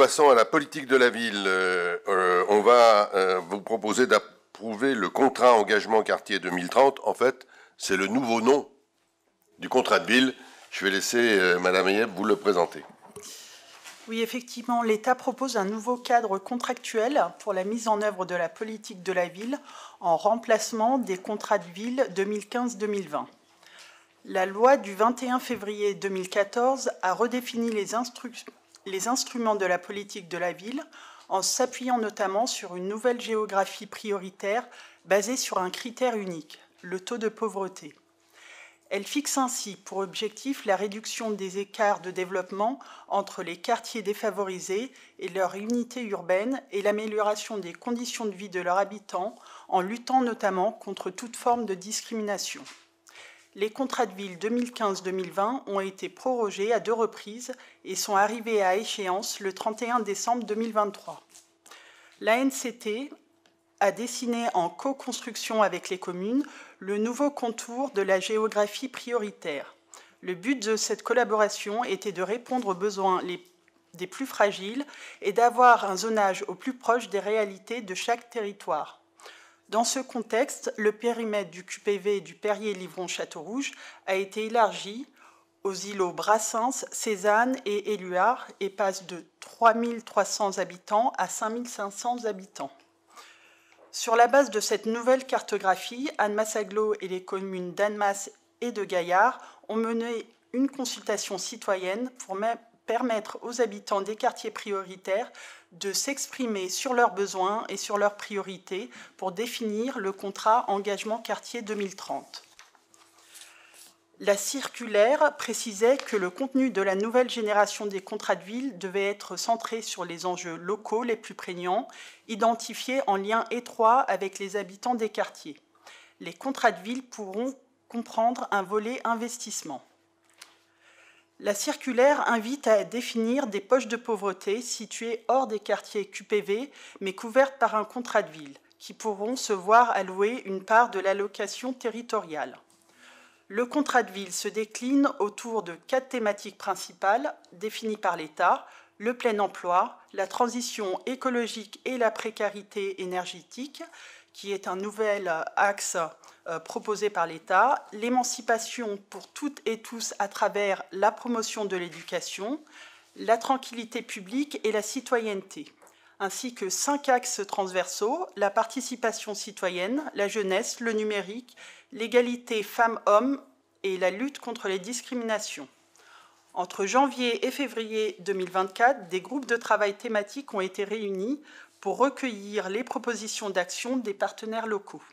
passons à la politique de la ville. On va vous proposer d'approuver le contrat engagement quartier 2030. En fait, c'est le nouveau nom du contrat de ville. Je vais laisser Madame Ayeb vous le présenter. Oui, effectivement, l'État propose un nouveau cadre contractuel pour la mise en œuvre de la politique de la ville en remplacement des contrats de ville 2015-2020. La loi du 21 février 2014 a redéfini les instruments de la politique de la ville en s'appuyant notamment sur une nouvelle géographie prioritaire basée sur un critère unique, le taux de pauvreté. Elle fixe ainsi pour objectif la réduction des écarts de développement entre les quartiers défavorisés et leurs unités urbaines et l'amélioration des conditions de vie de leurs habitants en luttant notamment contre toute forme de discrimination. Les contrats de ville 2015-2020 ont été prorogés à 2 reprises et sont arrivés à échéance le 31 décembre 2023. L'ANCT a dessiné en co-construction avec les communes le nouveau contour de la géographie prioritaire. Le but de cette collaboration était de répondre aux besoins des plus fragiles et d'avoir un zonage au plus proche des réalités de chaque territoire. Dans ce contexte, le périmètre du QPV du Perrier-Livron-Château-Rouge a été élargi aux îlots Brassens, Cézanne et Éluard et passe de 3 300 habitants à 5 500 habitants. Sur la base de cette nouvelle cartographie, Annemasse-Agglo et les communes d'Annemasse et de Gaillard ont mené une consultation citoyenne pour permettre aux habitants des quartiers prioritaires de s'exprimer sur leurs besoins et sur leurs priorités pour définir le contrat engagement quartier 2030. La circulaire précisait que le contenu de la nouvelle génération des contrats de ville devait être centré sur les enjeux locaux les plus prégnants, identifiés en lien étroit avec les habitants des quartiers. Les contrats de ville pourront comprendre un volet investissement. La circulaire invite à définir des poches de pauvreté situées hors des quartiers QPV, mais couvertes par un contrat de ville, qui pourront se voir allouer une part de l'allocation territoriale. Le contrat de ville se décline autour de 4 thématiques principales définies par l'État: le plein emploi, la transition écologique et la précarité énergétique, qui est un nouvel axe proposé par l'État, l'émancipation pour toutes et tous à travers la promotion de l'éducation, la tranquillité publique et la citoyenneté, ainsi que 5 axes transversaux: la participation citoyenne, la jeunesse, le numérique, l'égalité femmes-hommes et la lutte contre les discriminations. Entre janvier et février 2024, des groupes de travail thématiques ont été réunis pour recueillir les propositions d'action des partenaires locaux.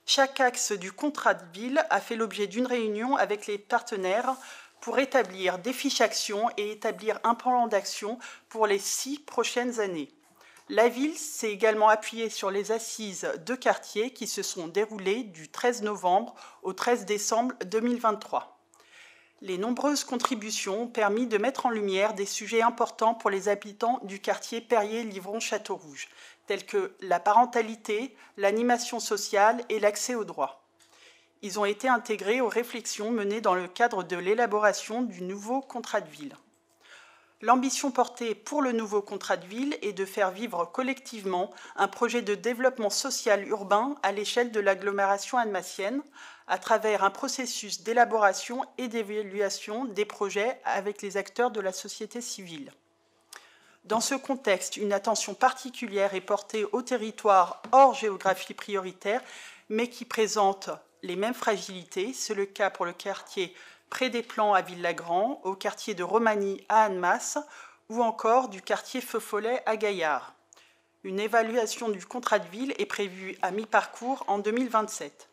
Chaque axe du contrat de ville a fait l'objet d'une réunion avec les partenaires pour établir des fiches actions et établir un plan d'action pour les 6 prochaines années. La ville s'est également appuyée sur les assises de quartier qui se sont déroulées du 13 novembre au 13 décembre 2023. Les nombreuses contributions ont permis de mettre en lumière des sujets importants pour les habitants du quartier Perrier-Livron-Château-Rouge, tels que la parentalité, l'animation sociale et l'accès aux droits. Ils ont été intégrés aux réflexions menées dans le cadre de l'élaboration du nouveau contrat de ville. L'ambition portée pour le nouveau contrat de ville est de faire vivre collectivement un projet de développement social urbain à l'échelle de l'agglomération annemassienne, à travers un processus d'élaboration et d'évaluation des projets avec les acteurs de la société civile. Dans ce contexte, une attention particulière est portée aux territoires hors géographie prioritaire, mais qui présentent les mêmes fragilités. C'est le cas pour le quartier Près des Plans à Villagrand, au quartier de Romagny à Annemasse ou encore du quartier Feu-Follet à Gaillard. Une évaluation du contrat de ville est prévue à mi-parcours en 2027.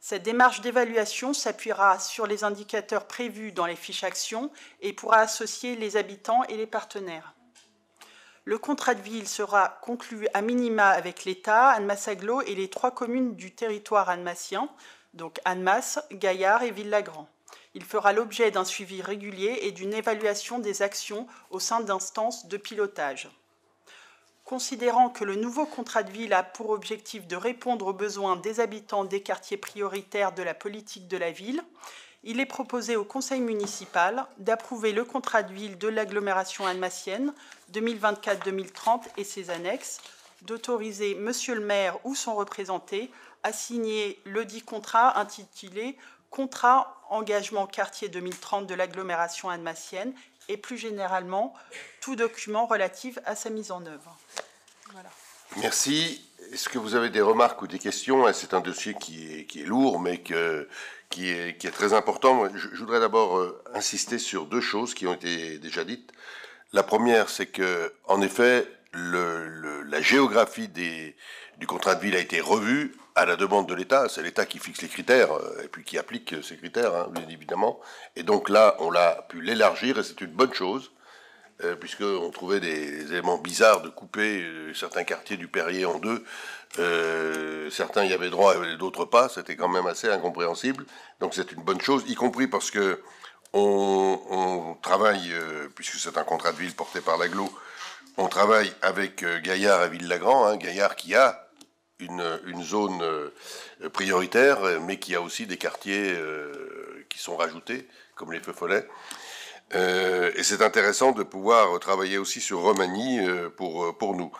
Cette démarche d'évaluation s'appuiera sur les indicateurs prévus dans les fiches actions et pourra associer les habitants et les partenaires. Le contrat de ville sera conclu à minima avec l'État, Annemasse-Agglo et les 3 communes du territoire annemassien, donc Annemasse, Gaillard et Villagrand. Il fera l'objet d'un suivi régulier et d'une évaluation des actions au sein d'instances de pilotage. Considérant que le nouveau contrat de ville a pour objectif de répondre aux besoins des habitants des quartiers prioritaires de la politique de la ville, il est proposé au conseil municipal d'approuver le contrat de ville de l'agglomération annemassienne 2024-2030 et ses annexes, d'autoriser monsieur le maire ou son représenté à signer le dit contrat intitulé « Contrat engagement quartier 2030 de l'agglomération annemassienne » et plus généralement tout document relatif à sa mise en œuvre. Voilà. Merci. Est-ce que vous avez des remarques ou des questions? C'est un dossier qui est lourd, mais qui est très important. Je voudrais d'abord insister sur deux choses qui ont été déjà dites. La première, c'est que, en effet, la géographie du contrat de ville a été revue à la demande de l'État. C'est l'État qui fixe les critères et puis qui applique ces critères, hein, bien évidemment. Et donc là, on a pu l'élargir et c'est une bonne chose, puisqu'on trouvait des éléments bizarres de couper certains quartiers du Perrier en deux. Certains y avaient droit et d'autres pas. C'était quand même assez incompréhensible. Donc c'est une bonne chose, y compris parce que on travaille, puisque c'est un contrat de ville porté par l'agglo, on travaille avec Gaillard et Ville-Lagrand, hein, Gaillard qui a une zone prioritaire, mais qui a aussi des quartiers qui sont rajoutés, comme les Feux-Follets. Et c'est intéressant de pouvoir travailler aussi sur Romagny pour nous.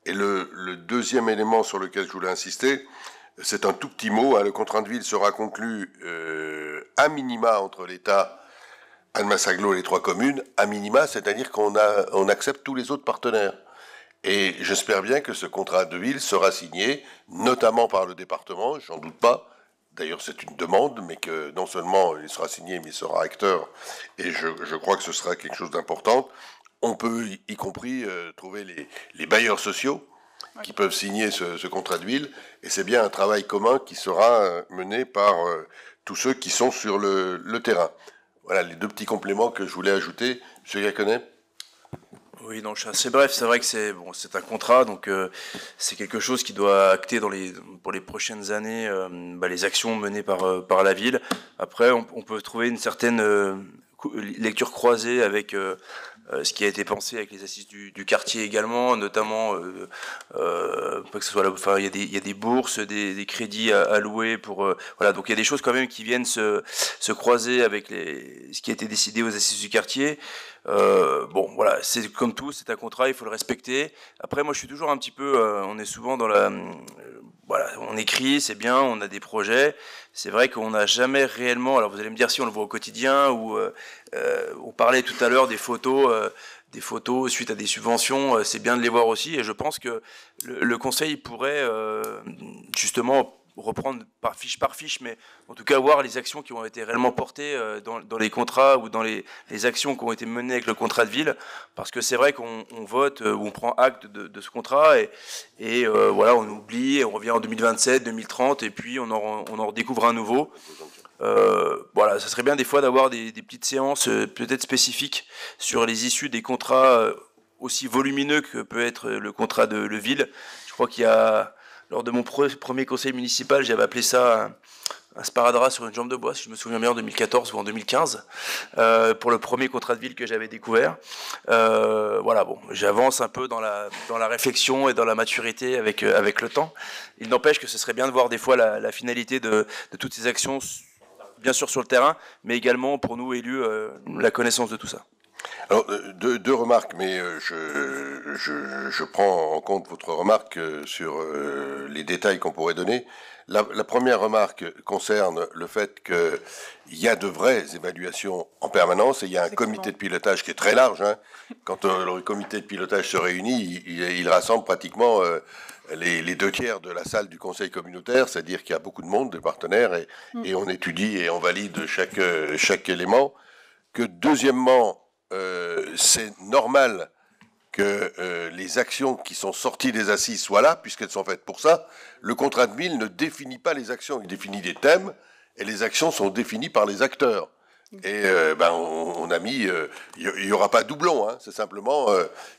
Et le deuxième élément sur lequel je voulais insister, c'est un tout petit mot, hein, le contrat de ville sera conclu à minima entre l'État, Annemasse-Agglo et les trois communes, à minima, c'est-à-dire qu'on accepte tous les autres partenaires. Et j'espère bien que ce contrat de ville sera signé, notamment par le département, j'en doute pas. D'ailleurs, c'est une demande, mais que non seulement il sera signé, mais il sera acteur. Et je crois que ce sera quelque chose d'important. On peut, y compris, trouver les bailleurs sociaux qui peuvent signer ce contrat de ville. Et c'est bien un travail commun qui sera mené par tous ceux qui sont sur le terrain. Voilà les deux petits compléments que je voulais ajouter. Monsieur Gaconnet. Oui, non, je suis assez bref. C'est vrai que c'est un contrat, donc c'est quelque chose qui doit acter pour les prochaines années les actions menées par la ville. Après, on peut trouver une certaine lecture croisée avec ce qui a été pensé avec les assises du quartier également, notamment pas que ce soit il y a des bourses, des crédits alloués pour voilà, donc il y a des choses quand même qui viennent se croiser avec ce qui a été décidé aux assises du quartier. Bon, voilà, c'est comme tout, c'est un contrat, il faut le respecter. Après, moi, je suis toujours un petit peu, on est souvent dans voilà, on écrit, c'est bien, on a des projets. C'est vrai qu'on n'a jamais réellement, alors vous allez me dire si on le voit au quotidien, ou on parlait tout à l'heure des photos suite à des subventions, c'est bien de les voir aussi. Et je pense que le conseil pourrait justement reprendre par fiche, mais en tout cas voir les actions qui ont été réellement portées dans les contrats ou dans les actions qui ont été menées avec le contrat de ville, parce que c'est vrai qu'on vote ou on prend acte de ce contrat et voilà, on oublie, on revient en 2027, 2030 et puis on en redécouvre un nouveau. Voilà, ça serait bien des fois d'avoir des petites séances peut-être spécifiques sur les issues des contrats aussi volumineux que peut être le contrat de ville. Je crois qu'il y a lors de mon premier conseil municipal, j'avais appelé ça un sparadrap sur une jambe de bois, si je me souviens bien, en 2014 ou en 2015, pour le premier contrat de ville que j'avais découvert. Voilà, bon, j'avance un peu dans la réflexion et dans la maturité avec le temps. Il n'empêche que ce serait bien de voir des fois la finalité de toutes ces actions, bien sûr sur le terrain, mais également pour nous élus, la connaissance de tout ça. Alors, deux remarques, mais je prends en compte votre remarque sur les détails qu'on pourrait donner. La première remarque concerne le fait qu'il y a de vraies évaluations en permanence et il y a un comité de pilotage qui est très large. Hein. Quand le comité de pilotage se réunit, il rassemble pratiquement les deux tiers de la salle du conseil communautaire, c'est-à-dire qu'il y a beaucoup de monde, de partenaires, et on étudie et on valide chaque élément. Que deuxièmement, c'est normal que les actions qui sont sorties des assises soient là, puisqu'elles sont faites pour ça. Le contrat de ville ne définit pas les actions, il définit des thèmes, et les actions sont définies par les acteurs. Et on a mis, il n'y aura pas de doublon, hein, c'est simplement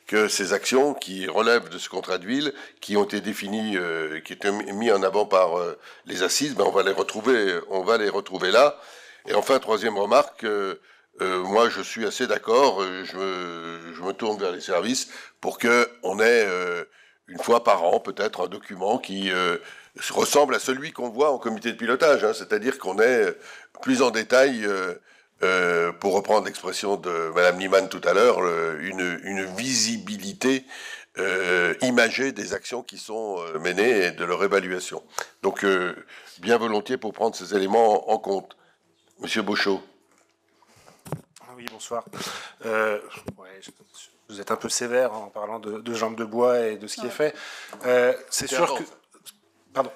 que ces actions qui relèvent de ce contrat de ville, qui ont été définies, qui étaient mis en avant par les assises, on va les retrouver là. Et enfin, troisième remarque, moi, je suis assez d'accord. Je me tourne vers les services pour qu'on ait une fois par an peut-être un document qui ressemble à celui qu'on voit en comité de pilotage, hein, c'est-à-dire qu'on est plus en détail, pour reprendre l'expression de Madame Niemann tout à l'heure, une visibilité imagée des actions qui sont menées et de leur évaluation. Donc, bien volontiers pour prendre ces éléments en compte. Monsieur Beauchot. Oui, bonsoir. Vous êtes un peu sévère en parlant de jambes de bois et de ce qui est fait. C'est sûr que... Pardon.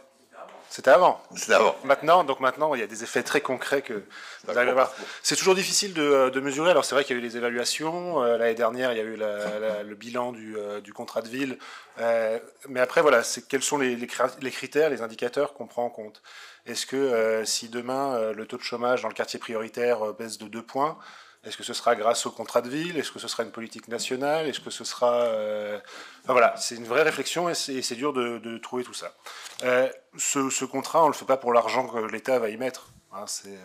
C'était avant. C'était avant. Maintenant, il y a des effets très concrets que vous allez voir. C'est toujours difficile de mesurer. Alors, c'est vrai qu'il y a eu les évaluations. L'année dernière, il y a eu le bilan du contrat de ville. Mais après, voilà, quels sont les critères, les indicateurs qu'on prend en compte. Est-ce que si demain, le taux de chômage dans le quartier prioritaire baisse de 2 points, est-ce que ce sera grâce au contrat de ville? Est-ce que ce sera une politique nationale? Est-ce que ce sera... Enfin, voilà, c'est une vraie réflexion et c'est dur de trouver tout ça. Ce contrat, on ne le fait pas pour l'argent que l'État va y mettre. Hein, c'est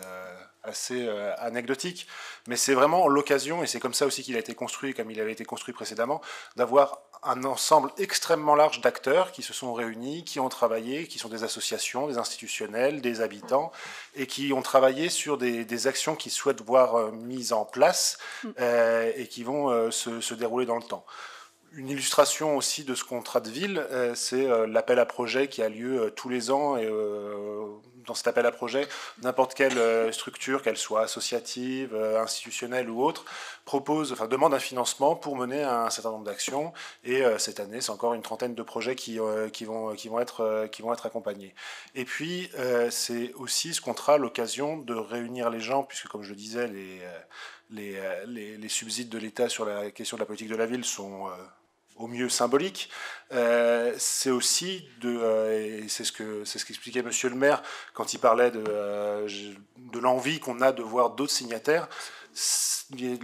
assez anecdotique. Mais c'est vraiment l'occasion, et c'est comme ça aussi qu'il a été construit, comme il avait été construit précédemment, d'avoir un ensemble extrêmement large d'acteurs qui se sont réunis, qui ont travaillé, qui sont des associations, des institutionnels, des habitants, et qui ont travaillé sur des actions qu'ils souhaitent voir mises en place et qui vont se dérouler dans le temps. Une illustration aussi de ce contrat de ville, c'est l'appel à projet qui a lieu tous les ans. Et dans cet appel à projet, n'importe quelle structure, qu'elle soit associative, institutionnelle ou autre, demande un financement pour mener un certain nombre d'actions. Et cette année, c'est encore une trentaine de projets qui vont être accompagnés. Et puis, c'est aussi ce contrat l'occasion de réunir les gens, puisque comme je le disais, les subsides de l'État sur la question de la politique de la ville sont... au mieux symbolique, c'est aussi et c'est ce qu'expliquait Monsieur le maire quand il parlait de l'envie qu'on a de voir d'autres signataires.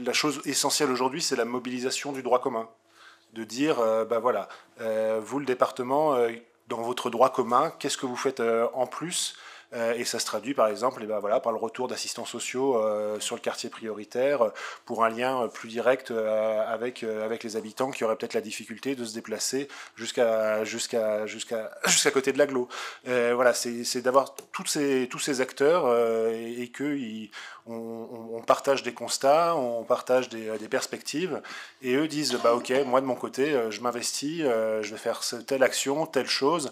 La chose essentielle aujourd'hui, c'est la mobilisation du droit commun, de dire, voilà, vous le département, dans votre droit commun, qu'est-ce que vous faites en plus? Et ça se traduit par exemple par le retour d'assistants sociaux sur le quartier prioritaire pour un lien plus direct avec les habitants qui auraient peut-être la difficulté de se déplacer jusqu'à côté de l'agglo. Voilà, c'est d'avoir tous ces acteurs et qu'on partage des constats, on partage des perspectives, et eux disent ok, moi de mon côté je m'investis, je vais faire telle action, telle chose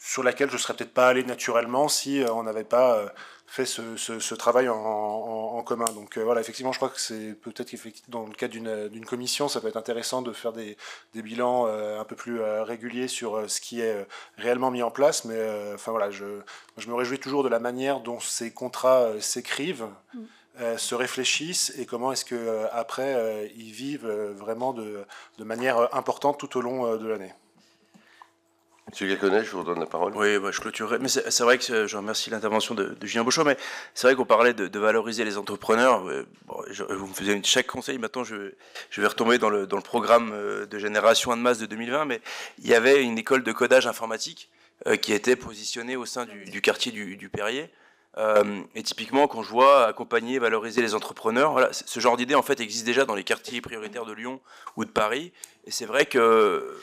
sur laquelle je ne serais peut-être pas allé naturellement si on n'avait pas fait ce travail en commun. Donc voilà, effectivement, je crois que c'est peut-être dans le cadre d'une commission, ça peut être intéressant de faire des bilans un peu plus réguliers sur ce qui est réellement mis en place. Mais enfin voilà, je me réjouis toujours de la manière dont ces contrats s'écrivent, se réfléchissent, et comment est-ce que après ils vivent vraiment de manière importante tout au long de l'année. Monsieur Gaconnet, je vous redonne la parole. Oui, je clôturerai. Mais c'est vrai que je remercie l'intervention de Julien Beauchot, mais c'est vrai qu'on parlait de valoriser les entrepreneurs. Vous me faisiez chaque conseil. Maintenant, je vais retomber dans le programme de Génération 1 de masse de 2020, mais il y avait une école de codage informatique qui était positionnée au sein du quartier du Perrier. Et typiquement, quand je vois accompagner, valoriser les entrepreneurs, voilà, ce genre d'idée en fait existe déjà dans les quartiers prioritaires de Lyon ou de Paris. Et c'est vrai que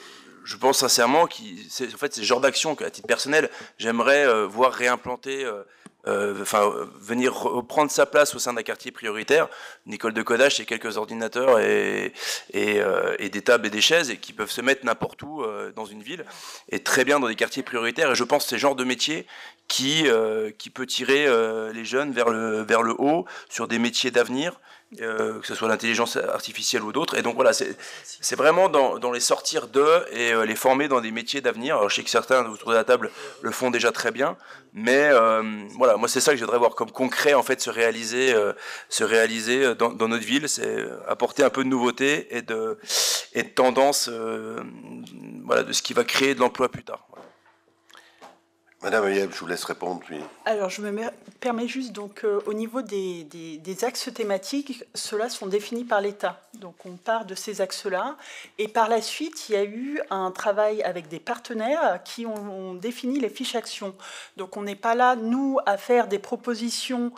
je pense sincèrement que c'est ce genre d'action qu'à titre personnel, j'aimerais voir réimplanter, venir reprendre sa place au sein d'un quartier prioritaire. Une école de codage, c'est quelques ordinateurs et des tables et des chaises, et qui peuvent se mettre n'importe où dans une ville, et très bien dans des quartiers prioritaires. Et je pense que c'est le genre de métier qui peut tirer les jeunes vers le haut sur des métiers d'avenir. Que ce soit l'intelligence artificielle ou d'autres. Et donc voilà, c'est vraiment dans les sortir d'eux et les former dans des métiers d'avenir. Alors je sais que certains autour de la table le font déjà très bien, mais voilà, moi c'est ça que je voudrais voir comme concret en fait se réaliser dans notre ville, c'est apporter un peu de nouveauté et de tendance, voilà, de ce qui va créer de l'emploi plus tard. Voilà. Madame Ayeb, je vous laisse répondre. Puis... Alors, je me permets juste, donc, au niveau des axes thématiques, ceux-là sont définis par l'État. Donc, on part de ces axes-là. Et par la suite, il y a eu un travail avec des partenaires qui ont défini les fiches actions. Donc, on n'est pas là, nous, à faire des propositions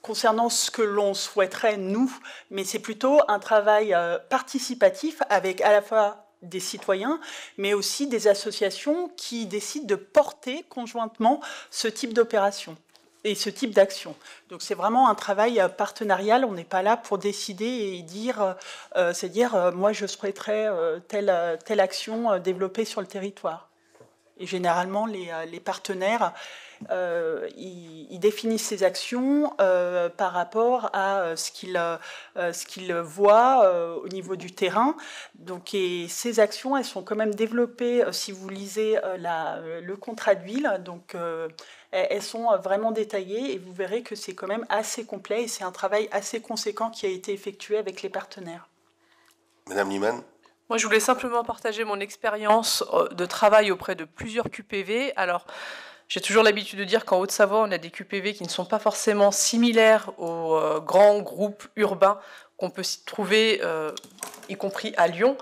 concernant ce que l'on souhaiterait, nous, mais c'est plutôt un travail participatif avec à la fois des citoyens, mais aussi des associations qui décident de porter conjointement ce type d'opération et ce type d'action. Donc c'est vraiment un travail partenarial, on n'est pas là pour décider et dire, moi je souhaiterais telle action développée sur le territoire. Et généralement les partenaires, ils définissent ces actions par rapport à ce qu'ils voient au niveau du terrain. Donc, et ces actions, elles sont quand même développées, si vous lisez le contrat de ville, donc elles sont vraiment détaillées et vous verrez que c'est quand même assez complet et c'est un travail assez conséquent qui a été effectué avec les partenaires. Madame Niemann. Moi, je voulais simplement partager mon expérience de travail auprès de plusieurs QPV. Alors, j'ai toujours l'habitude de dire qu'en Haute-Savoie, on a des QPV qui ne sont pas forcément similaires aux grands groupes urbains qu'on peut s'y trouver, y compris à Lyon.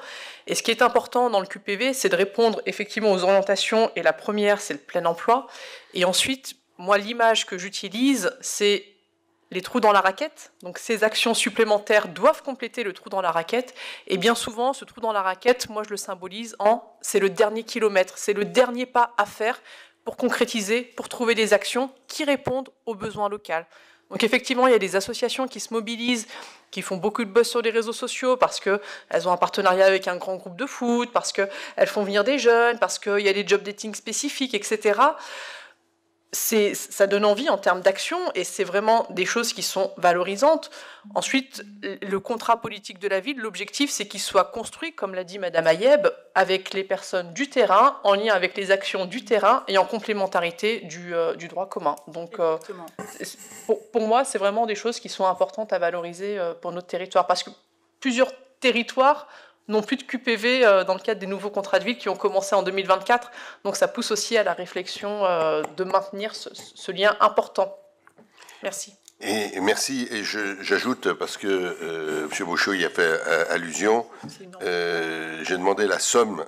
Et ce qui est important dans le QPV, c'est de répondre effectivement aux orientations. Et la première, c'est le plein emploi. Et ensuite, moi, l'image que j'utilise, c'est les trous dans la raquette. Donc ces actions supplémentaires doivent compléter le trou dans la raquette. Et bien souvent, ce trou dans la raquette, moi je le symbolise c'est le dernier kilomètre, c'est le dernier pas à faire pour concrétiser, pour trouver des actions qui répondent aux besoins locaux. Donc effectivement, il y a des associations qui se mobilisent, qui font beaucoup de buzz sur les réseaux sociaux parce qu'elles ont un partenariat avec un grand groupe de foot, parce qu'elles font venir des jeunes, parce qu'il y a des job dating spécifiques, etc. Ça donne envie en termes d'action et c'est vraiment des choses qui sont valorisantes. Ensuite, le contrat politique de la ville, l'objectif, c'est qu'il soit construit, comme l'a dit Madame Ayeb, avec les personnes du terrain, en lien avec les actions du terrain et en complémentarité du droit commun. Donc, pour moi, c'est vraiment des choses qui sont importantes à valoriser pour notre territoire parce que plusieurs territoires n'ont plus de QPV dans le cadre des nouveaux contrats de ville qui ont commencé en 2024. Donc ça pousse aussi à la réflexion de maintenir ce lien important. Merci. Et merci. Et j'ajoute, parce que M. Bouchot y a fait allusion, j'ai demandé la somme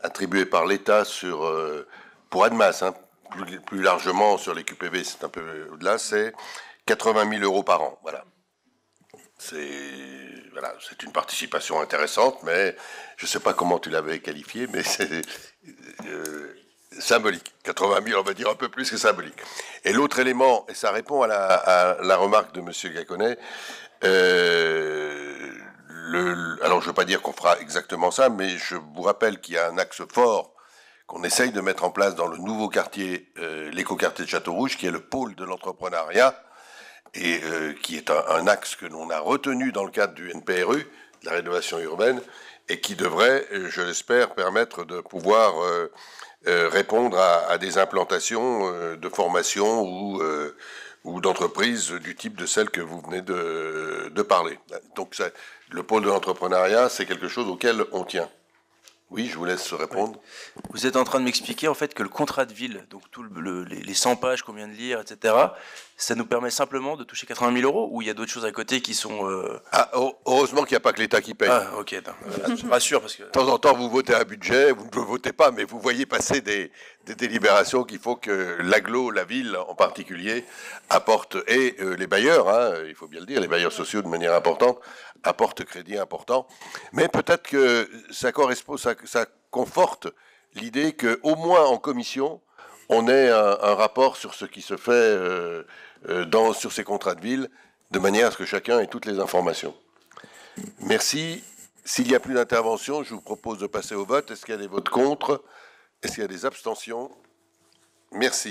attribuée par l'État pour Annemasse, plus largement sur les QPV, c'est un peu au-delà, c'est 80 000 € par an. Voilà. C'est une participation intéressante, mais je ne sais pas comment tu l'avais qualifié, mais c'est symbolique. 80 000, on va dire un peu plus que symbolique. Et l'autre élément, et ça répond à la remarque de M. Gaconnet, alors je ne veux pas dire qu'on fera exactement ça, mais je vous rappelle qu'il y a un axe fort qu'on essaye de mettre en place dans le nouveau quartier, l'écoquartier de Château-Rouge, qui est le pôle de l'entrepreneuriat, et qui est un axe que l'on a retenu dans le cadre du NPRU, de la rénovation urbaine, et qui devrait, je l'espère, permettre de pouvoir répondre à des implantations de formation ou d'entreprises du type de celle que vous venez de parler. Donc le pôle de l'entrepreneuriat, c'est quelque chose auquel on tient. Oui, je vous laisse répondre. Vous êtes en train de m'expliquer en fait que le contrat de ville, donc les 100 pages qu'on vient de lire, etc., ça nous permet simplement de toucher 80 000 € ou il y a d'autres choses à côté qui sont... Heureusement qu'il n'y a pas que l'État qui paye. Ah, ok, je me rassure parce que... De temps en temps, vous votez un budget, vous ne le votez pas, mais vous voyez passer des délibérations qu'il faut que l'agglo, la ville en particulier, apporte, et les bailleurs, il faut bien le dire, les bailleurs sociaux de manière importante, apportent crédit important. Mais peut-être que ça correspond, ça conforte l'idée qu'au moins en commission, on ait un rapport sur ce qui se fait sur ces contrats de ville, de manière à ce que chacun ait toutes les informations. Merci. S'il n'y a plus d'intervention, je vous propose de passer au vote. Est-ce qu'il y a des votes contre? Est-ce qu'il y a des abstentions? Merci.